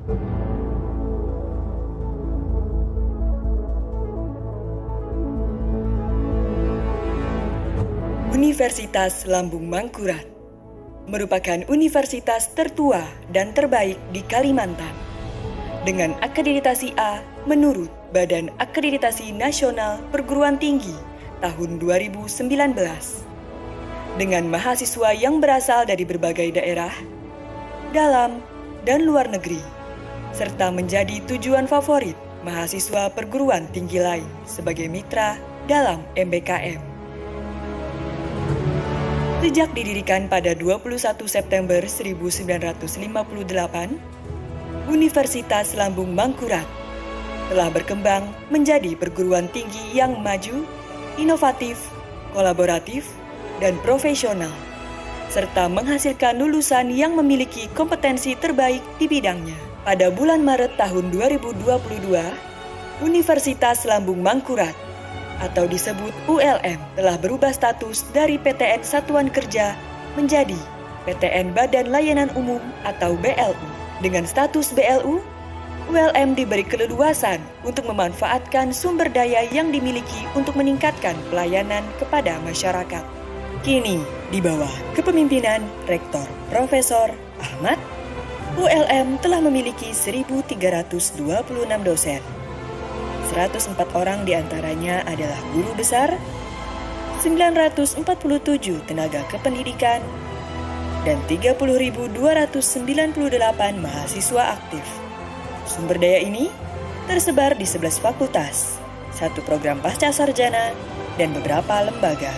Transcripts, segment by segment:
Universitas Lambung Mangkurat merupakan universitas tertua dan terbaik di Kalimantan dengan akreditasi A menurut Badan Akreditasi Nasional Perguruan Tinggi tahun 2019 dengan mahasiswa yang berasal dari berbagai daerah, dalam dan luar negeri, serta menjadi tujuan favorit mahasiswa perguruan tinggi lain sebagai mitra dalam MBKM. Sejak didirikan pada 21 September 1958, Universitas Lambung Mangkurat telah berkembang menjadi perguruan tinggi yang maju, inovatif, kolaboratif, dan profesional, serta menghasilkan lulusan yang memiliki kompetensi terbaik di bidangnya. Pada bulan Maret tahun 2022, Universitas Lambung Mangkurat atau disebut ULM telah berubah status dari PTN Satuan Kerja menjadi PTN Badan Layanan Umum atau BLU. Dengan status BLU, ULM diberi keleluasan untuk memanfaatkan sumber daya yang dimiliki untuk meningkatkan pelayanan kepada masyarakat. Kini, di bawah kepemimpinan Rektor Profesor Ahmad, ULM telah memiliki 1.326 dosen. 104 orang diantaranya adalah guru besar, 947 tenaga kependidikan, dan 30.298 mahasiswa aktif. Sumber daya ini tersebar di 11 fakultas, 1 program pasca sarjana, dan beberapa lembaga.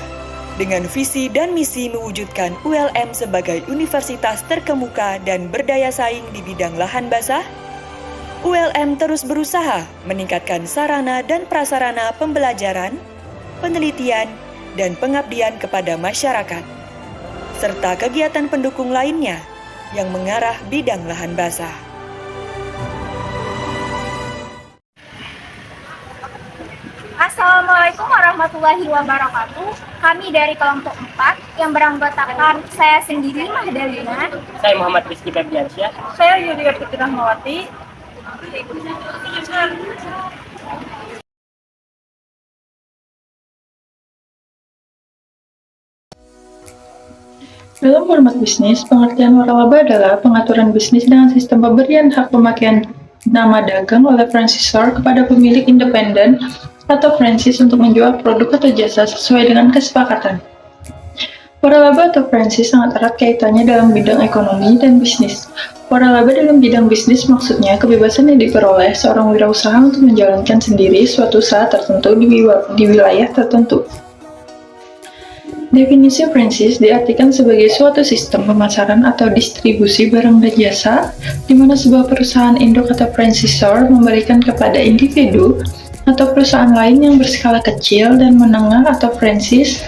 Dengan visi dan misi mewujudkan ULM sebagai universitas terkemuka dan berdaya saing di bidang lahan basah, ULM terus berusaha meningkatkan sarana dan prasarana pembelajaran, penelitian, dan pengabdian kepada masyarakat, serta kegiatan pendukung lainnya yang mengarah bidang lahan basah. Assalamualaikum warahmatullahi wabarakatuh. Kami dari kelompok 4 yang beranggotakan saya sendiri, Mahdalina. Saya Muhammad Rizky Febriansyah. Saya Yulia Putri Rahmawati. Dalam format bisnis, pengertian waralaba adalah pengaturan bisnis dengan sistem pemberian hak pemakaian nama dagang oleh franchisor kepada pemilik independen atau franchise untuk menjual produk atau jasa sesuai dengan kesepakatan. Waralaba atau franchise sangat erat kaitannya dalam bidang ekonomi dan bisnis. Waralaba dalam bidang bisnis maksudnya kebebasan yang diperoleh seorang wirausaha untuk menjalankan sendiri suatu usaha tertentu di wilayah tertentu. Definisi franchise diartikan sebagai suatu sistem pemasaran atau distribusi barang dan jasa di mana sebuah perusahaan induk atau franchisor memberikan kepada individu atau perusahaan lain yang berskala kecil dan menengah atau franchise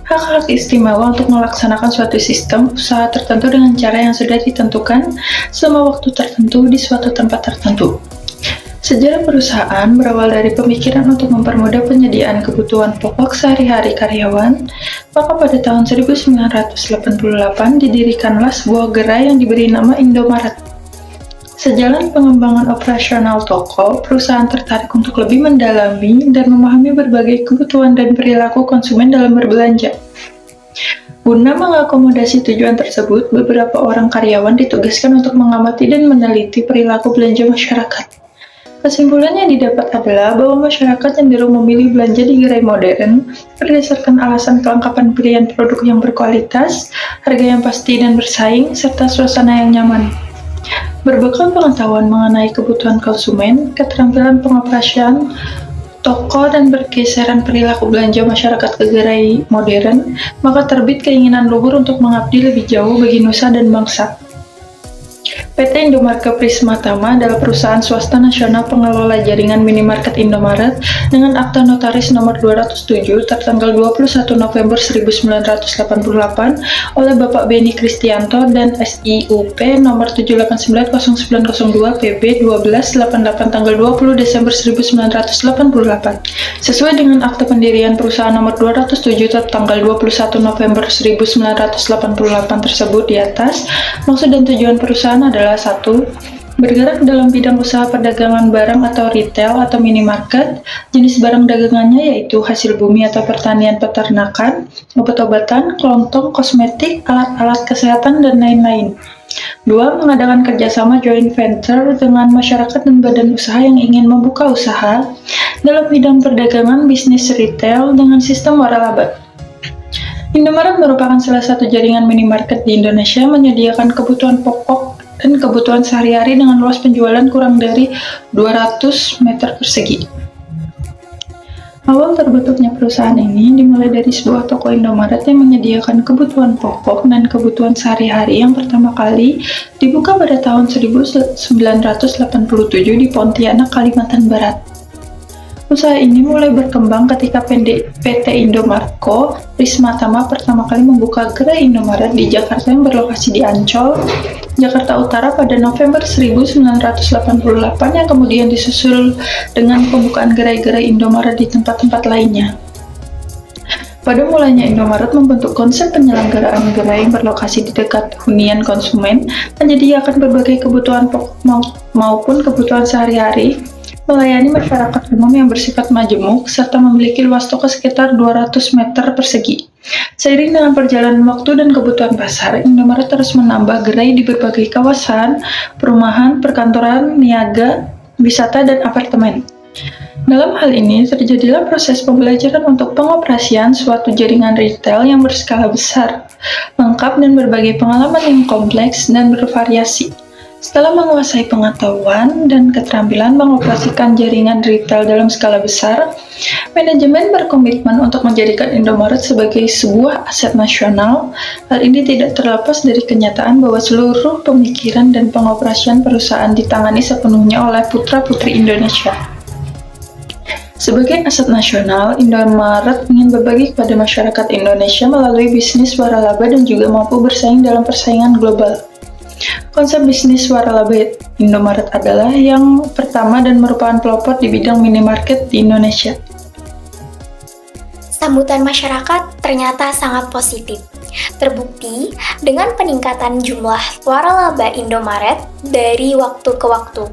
hak-hak istimewa untuk melaksanakan suatu sistem usaha tertentu dengan cara yang sudah ditentukan selama waktu tertentu di suatu tempat tertentu. Sejarah perusahaan berawal dari pemikiran untuk mempermudah penyediaan kebutuhan pokok sehari-hari karyawan, maka pada tahun 1988 didirikanlah sebuah gerai yang diberi nama Indomaret. Sejalan pengembangan operasional toko, perusahaan tertarik untuk lebih mendalami dan memahami berbagai kebutuhan dan perilaku konsumen dalam berbelanja. Guna mengakomodasi tujuan tersebut, beberapa orang karyawan ditugaskan untuk mengamati dan meneliti perilaku belanja masyarakat. Kesimpulan yang didapat adalah bahwa masyarakat cenderung memilih belanja di gerai modern berdasarkan alasan kelengkapan pilihan produk yang berkualitas, harga yang pasti dan bersaing, serta suasana yang nyaman. Berbekal pengetahuan mengenai kebutuhan konsumen, keterampilan pengoperasian toko, dan bergeseran perilaku belanja masyarakat ke gerai modern, maka terbit keinginan luhur untuk mengabdi lebih jauh bagi nusa dan bangsa. PT Indomarka Prismatama adalah perusahaan swasta nasional pengelola jaringan minimarket Indomaret dengan akta notaris nomor 207 tertanggal 21 November 1988 oleh Bapak Beni Kristianto dan SIUP nomor 7890902 PB 1288 tanggal 20 Desember 1988. Sesuai dengan akta pendirian perusahaan nomor 207 tertanggal 21 November 1988 tersebut di atas, maksud dan tujuan perusahaan adalah 1. Bergerak dalam bidang usaha perdagangan barang atau retail atau minimarket, jenis barang dagangannya yaitu hasil bumi atau pertanian peternakan, obat-obatan, kelontong, kosmetik, alat-alat kesehatan, dan lain-lain. 2. Mengadakan kerjasama joint venture dengan masyarakat dan badan usaha yang ingin membuka usaha dalam bidang perdagangan bisnis retail dengan sistem waralaba. Indomaret merupakan salah satu jaringan minimarket di Indonesia menyediakan kebutuhan pokok dan kebutuhan sehari-hari dengan luas penjualan kurang dari 200 meter persegi. Awal terbentuknya perusahaan ini dimulai dari sebuah toko Indomaret yang menyediakan kebutuhan pokok dan kebutuhan sehari-hari yang pertama kali dibuka pada tahun 1987 di Pontianak, Kalimantan Barat. Usaha ini mulai berkembang ketika PT Indomarko Prismatama pertama kali membuka gerai Indomaret di Jakarta yang berlokasi di Ancol, Jakarta Utara pada November 1988 yang kemudian disusul dengan pembukaan gerai-gerai Indomaret di tempat-tempat lainnya. Pada mulanya Indomaret membentuk konsep penyelenggaraan gerai yang berlokasi di dekat hunian konsumen, menyediakan berbagai kebutuhan pokok maupun kebutuhan sehari-hari, melayani masyarakat umum yang bersifat majemuk, serta memiliki luas toko sekitar 200 meter persegi. Seiring dengan perjalanan waktu dan kebutuhan pasar, Indomaret terus menambah gerai di berbagai kawasan, perumahan, perkantoran, niaga, wisata, dan apartemen. Dalam hal ini, terjadilah proses pembelajaran untuk pengoperasian suatu jaringan retail yang berskala besar, lengkap dan berbagai pengalaman yang kompleks dan bervariasi. Setelah menguasai pengetahuan dan keterampilan mengoperasikan jaringan retail dalam skala besar, manajemen berkomitmen untuk menjadikan Indomaret sebagai sebuah aset nasional. Hal ini tidak terlepas dari kenyataan bahwa seluruh pemikiran dan pengoperasian perusahaan ditangani sepenuhnya oleh putra-putri Indonesia. Sebagai aset nasional, Indomaret ingin berbagi kepada masyarakat Indonesia melalui bisnis waralaba dan juga mampu bersaing dalam persaingan global. Konsep bisnis waralaba Indomaret adalah yang pertama dan merupakan pelopor di bidang minimarket di Indonesia. Sambutan masyarakat ternyata sangat positif. Terbukti dengan peningkatan jumlah waralaba Indomaret dari waktu ke waktu.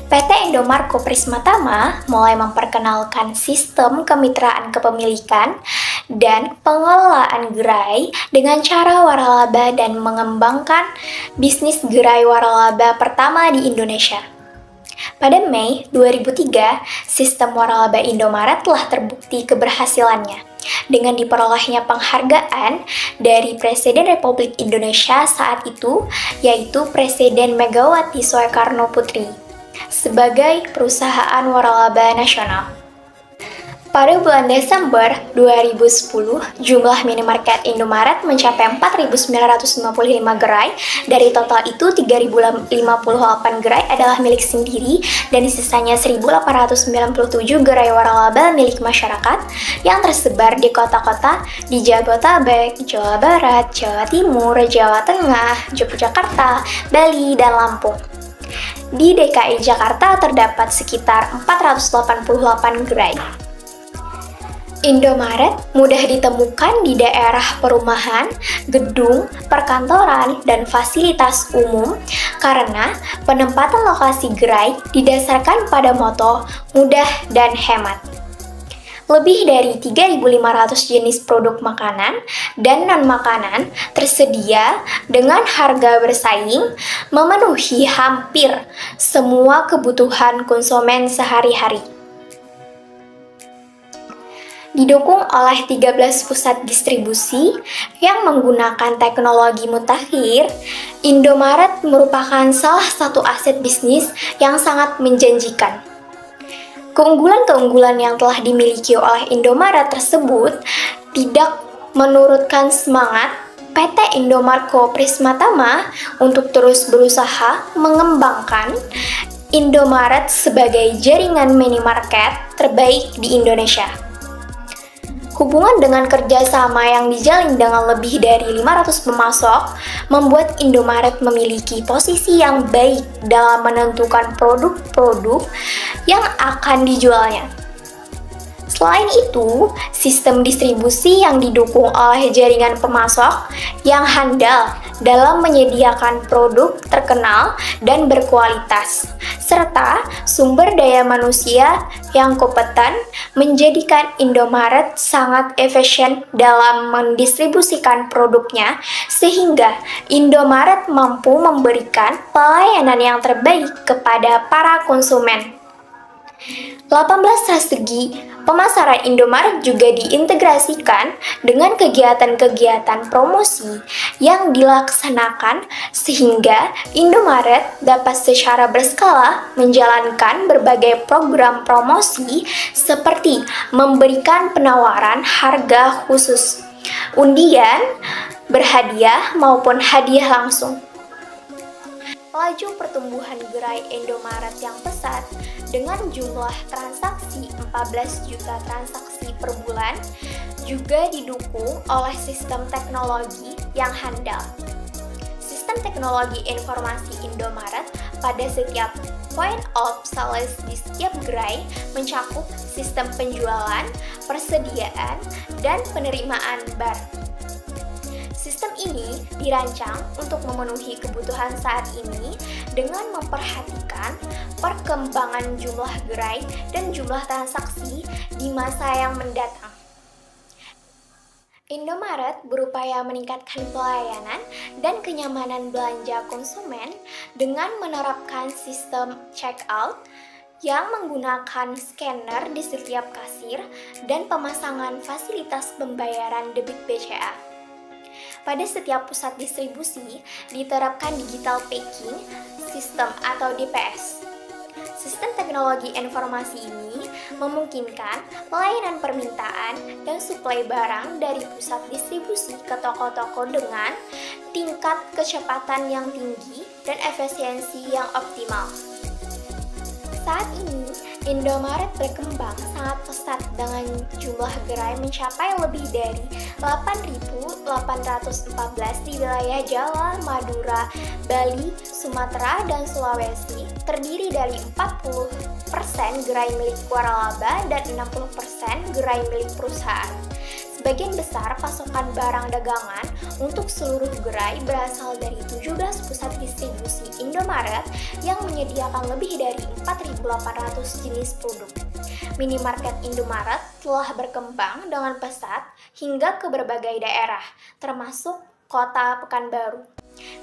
PT Indomarko Prismatama mulai memperkenalkan sistem kemitraan kepemilikan dan pengelolaan gerai dengan cara waralaba dan mengembangkan bisnis gerai waralaba pertama di Indonesia. Pada Mei 2003, sistem waralaba Indomaret telah terbukti keberhasilannya dengan diperolehnya penghargaan dari Presiden Republik Indonesia saat itu, yaitu Presiden Megawati Soekarno Putri, sebagai perusahaan waralaba nasional. Pada bulan Desember 2010, jumlah minimarket Indomaret mencapai 4.955 gerai. Dari total itu, 3.058 gerai adalah milik sendiri dan sisanya 1.897 gerai waralaba milik masyarakat yang tersebar di kota-kota di Jabodetabek, Jawa Barat, Jawa Timur, Jawa Tengah, Yogyakarta, Bali, dan Lampung. Di DKI Jakarta terdapat sekitar 488 gerai. Indomaret mudah ditemukan di daerah perumahan, gedung, perkantoran, dan fasilitas umum karena penempatan lokasi gerai didasarkan pada moto mudah dan hemat. Lebih dari 3.500 jenis produk makanan dan non-makanan tersedia dengan harga bersaing memenuhi hampir semua kebutuhan konsumen sehari-hari. Didukung oleh 13 pusat distribusi yang menggunakan teknologi mutakhir, Indomaret merupakan salah satu aset bisnis yang sangat menjanjikan. Keunggulan-keunggulan yang telah dimiliki oleh Indomaret tersebut tidak menurutkan semangat PT Indomarko Prismatama untuk terus berusaha mengembangkan Indomaret sebagai jaringan minimarket terbaik di Indonesia. Hubungan dengan kerjasama yang dijalin dengan lebih dari 500 pemasok membuat Indomaret memiliki posisi yang baik dalam menentukan produk-produk yang akan dijualnya. Selain itu, sistem distribusi yang didukung oleh jaringan pemasok yang handal dalam menyediakan produk terkenal dan berkualitas, serta sumber daya manusia yang kompeten menjadikan Indomaret sangat efisien dalam mendistribusikan produknya, sehingga Indomaret mampu memberikan pelayanan yang terbaik kepada para konsumen. 18 strategi pemasaran Indomaret juga diintegrasikan dengan kegiatan-kegiatan promosi yang dilaksanakan sehingga Indomaret dapat secara berskala menjalankan berbagai program promosi seperti memberikan penawaran harga khusus, undian, berhadiah maupun hadiah langsung. Laju pertumbuhan gerai Indomaret yang pesat dengan jumlah transaksi 14 juta transaksi per bulan juga didukung oleh sistem teknologi yang handal. Sistem teknologi informasi Indomaret pada setiap point of sales di setiap gerai mencakup sistem penjualan, persediaan, dan penerimaan barang. Sistem ini dirancang untuk memenuhi kebutuhan saat ini dengan memperhatikan perkembangan jumlah gerai dan jumlah transaksi di masa yang mendatang. Indomaret berupaya meningkatkan pelayanan dan kenyamanan belanja konsumen dengan menerapkan sistem check-out yang menggunakan scanner di setiap kasir dan pemasangan fasilitas pembayaran debit BCA. Pada setiap pusat distribusi diterapkan digital packing system atau DPS. Sistem teknologi informasi ini memungkinkan pelayanan permintaan dan suplai barang dari pusat distribusi ke toko-toko dengan tingkat kecepatan yang tinggi dan efisiensi yang optimal. Saat ini, Indomaret berkembang sangat pesat dengan jumlah gerai mencapai lebih dari 8.814 di wilayah Jawa, Madura, Bali, Sumatera, dan Sulawesi, terdiri dari 40% gerai milik waralaba dan 60% gerai milik perusahaan. Sebagian besar pasokan barang dagangan untuk seluruh gerai berasal dari 17 pusat distribusi Indomaret yang menyediakan lebih dari 4.800 jenis produk. Minimarket Indomaret telah berkembang dengan pesat hingga ke berbagai daerah, termasuk kota Pekanbaru.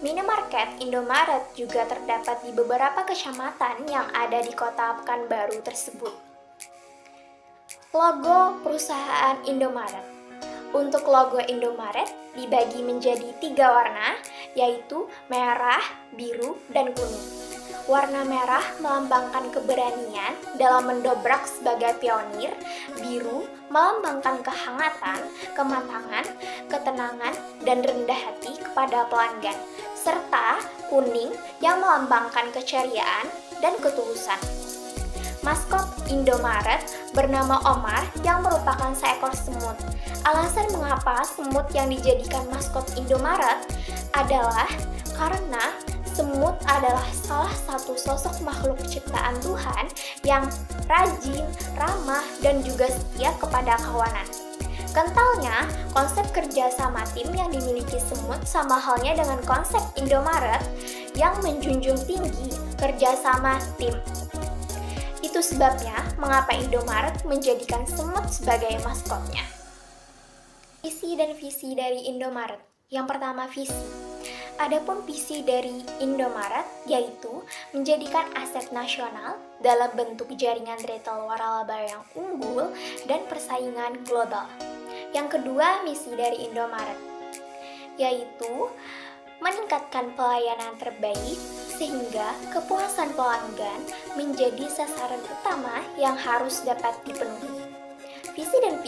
Minimarket Indomaret juga terdapat di beberapa kecamatan yang ada di kota Pekanbaru tersebut. Logo perusahaan Indomaret. Untuk logo Indomaret dibagi menjadi 3 warna, yaitu merah, biru, dan kuning. Warna merah melambangkan keberanian dalam mendobrak sebagai pionir, biru melambangkan kehangatan, kematangan, ketenangan, dan rendah hati kepada pelanggan, serta kuning yang melambangkan keceriaan dan ketulusan. Maskot Indomaret bernama Omar yang merupakan seekor semut. Alasan mengapa semut yang dijadikan maskot Indomaret adalah karena semut adalah salah satu sosok makhluk ciptaan Tuhan yang rajin, ramah, dan juga setia kepada kawanan. Kentalnya, konsep kerja sama tim yang dimiliki semut sama halnya dengan konsep Indomaret yang menjunjung tinggi kerjasama tim. Itu sebabnya mengapa Indomaret menjadikan semut sebagai maskotnya. Visi dan visi dari Indomaret. Yang pertama, visi. Adapun visi dari Indomaret yaitu menjadikan aset nasional dalam bentuk jaringan retail waralaba yang unggul dan persaingan global. Yang kedua, misi dari Indomaret yaitu meningkatkan pelayanan terbaik sehingga kepuasan pelanggan menjadi sasaran utama yang harus dapat dipenuhi. Visi dan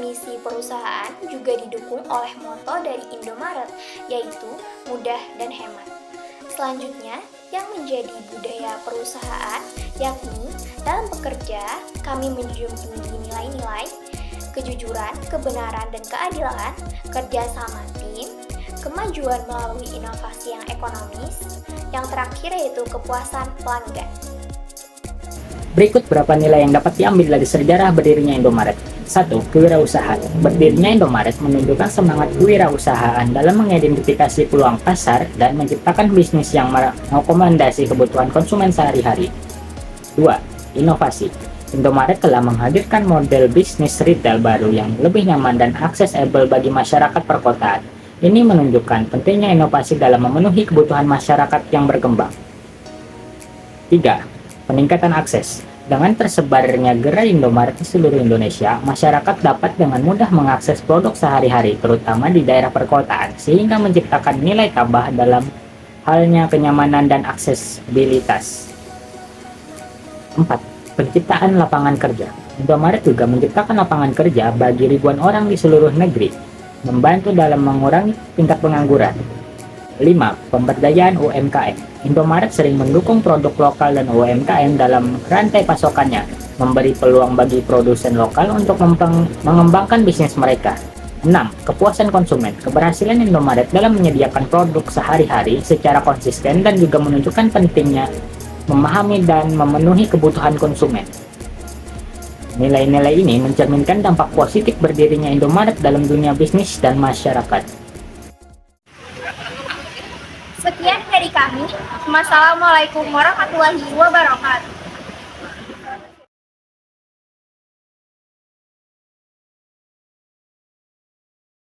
misi perusahaan juga didukung oleh moto dari Indomaret, yaitu mudah dan hemat. Selanjutnya, yang menjadi budaya perusahaan, yakni dalam bekerja, kami menjunjung tinggi nilai-nilai, kejujuran, kebenaran, dan keadilan, kerjasama tim, kemajuan melalui inovasi yang ekonomis, yang terakhir yaitu kepuasan pelanggan. Berikut beberapa nilai yang dapat diambil dari sejarah berdirinya Indomaret. 1. Kewirausahaan. Berdirinya Indomaret menunjukkan semangat kewirausahaan dalam mengidentifikasi peluang pasar dan menciptakan bisnis yang mengakomodasi kebutuhan konsumen sehari-hari. 2. Inovasi. Indomaret telah menghadirkan model bisnis retail baru yang lebih nyaman dan aksesibel bagi masyarakat perkotaan. Ini menunjukkan pentingnya inovasi dalam memenuhi kebutuhan masyarakat yang berkembang. 3. Peningkatan akses. Dengan tersebarnya gerai Indomaret di seluruh Indonesia, masyarakat dapat dengan mudah mengakses produk sehari-hari, terutama di daerah perkotaan, sehingga menciptakan nilai tambah dalam halnya kenyamanan dan aksesibilitas. 4. Penciptaan lapangan kerja. Indomaret juga menciptakan lapangan kerja bagi ribuan orang di seluruh negeri, membantu dalam mengurangi tingkat pengangguran. 5. Pemberdayaan UMKM. Indomaret sering mendukung produk lokal dan UMKM dalam rantai pasokannya, memberi peluang bagi produsen lokal untuk mengembangkan bisnis mereka. 6. Kepuasan konsumen. Keberhasilan Indomaret dalam menyediakan produk sehari-hari secara konsisten dan juga menunjukkan pentingnya memahami dan memenuhi kebutuhan konsumen. Nilai-nilai ini mencerminkan dampak positif berdirinya Indomaret dalam dunia bisnis dan masyarakat. Sekian dari kami. Wassalamualaikum warahmatullahi wabarakatuh.